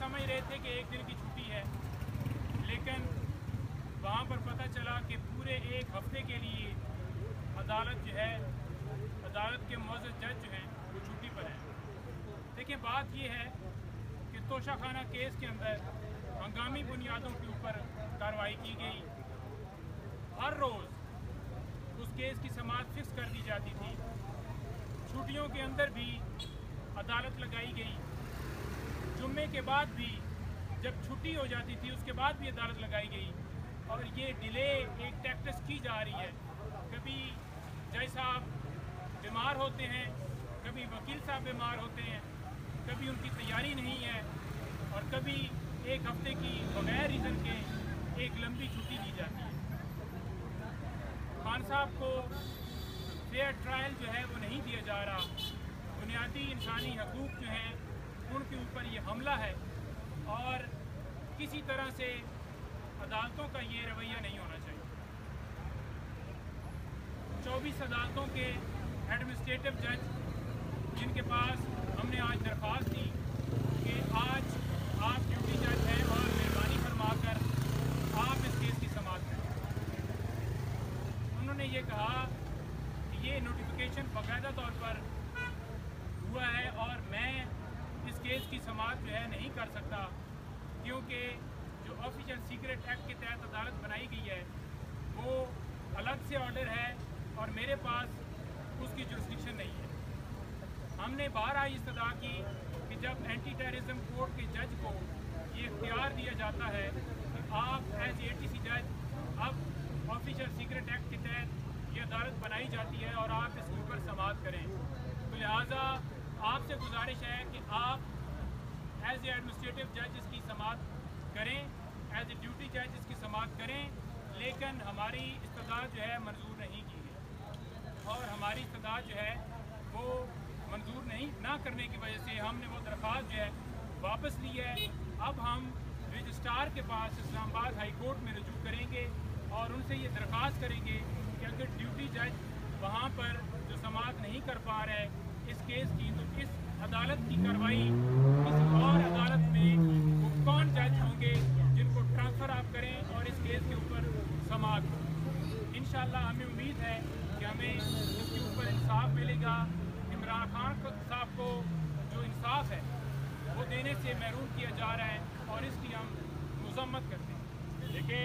समझ रहे थे कि एक दिन की छुट्टी है, लेकिन वहाँ पर पता चला कि पूरे एक हफ्ते के लिए अदालत जो है, अदालत के मुअज़्ज़ज़ जज जो हैं वो छुट्टी पर हैं। देखिए, बात ये है कि तोशाखाना केस के अंदर हंगामी बुनियादों के ऊपर कार्रवाई की गई। हर रोज़ उस केस की समाअत फिक्स कर दी जाती थी। छुट्टियों के अंदर भी अदालत लगाई गई। जुम्मे के बाद भी जब छुट्टी हो जाती थी उसके बाद भी अदालत लगाई गई। और ये डिले एक टैक्टिस की जा रही है। कभी जज साहब बीमार होते हैं, कभी वकील साहब बीमार होते हैं, कभी उनकी तैयारी नहीं है, और कभी एक हफ्ते की बगैर रीज़न के एक लंबी छुट्टी दी जाती है। खान साहब को फेयर ट्रायल जो है वो नहीं दिया जा रहा। बुनियादी इंसानी हकूक़ जो हैं उनके ऊपर ये हमला है, और किसी तरह से अदालतों का ये रवैया नहीं होना चाहिए। 24 अदालतों के एडमिनिस्ट्रेटिव जज जिनके पास हमने आज दरख्वास्त दी कि आज आप ड्यूटी जज हैं और मेहरबानी फरमाकर आप इस केस की समाअत करें, उन्होंने ये कहा कि ये नोटिफिकेशन बाकायदा तौर पर हुआ है और मैं इस केस की समाअत जो है नहीं कर सकता, क्योंकि जो ऑफिशियल सीक्रेट एक्ट के तहत अदालत बनाई गई है वो अलग से ऑर्डर है और मेरे पास उसकी जुरिस्डिक्शन नहीं है। हमने बारहा इस्तदा की कि जब एंटी टेररिज्म कोर्ट के जज को ये इख्तियार दिया जाता है कि आप एज ATC जज, अब ऑफिशियल सीक्रेट एक्ट के तहत ये अदालत बनाई जाती है और आप इसके ऊपर समाअत करें, तो लिहाजा आपसे गुजारिश है कि आप एज एडमिनिस्ट्रेटिव जज इसकी समाअत करें, एज ए ड्यूटी जज इसकी समाअत करें, लेकिन हमारी इस्तदा जो है मंजूर नहीं की गई, और हमारी इस्तदा जो है वो मंजूर नहीं ना करने की वजह से हमने वो दरख्वास्त जो है वापस ली है। अब हम रजिस्ट्रार के पास इस्लामाबाद हाई कोर्ट में रजू करेंगे और उनसे ये दरख्वास्त करेंगे कि अगर ड्यूटी जज वहाँ पर जो समाअत नहीं कर पा रहे इस केस की, तो इस अदालत की कार्रवाई किसी और अदालत में वो कौन जज होंगे जिनको ट्रांसफ़र आप करें और इस केस के ऊपर समाअत हो। इंशाअल्लाह हमें उम्मीद है कि हमें इसके ऊपर इंसाफ मिलेगा। इमरान खान साहब को जो इंसाफ है वो देने से महरूम किया जा रहा है और इसकी हम मज़म्मत करते हैं। देखिए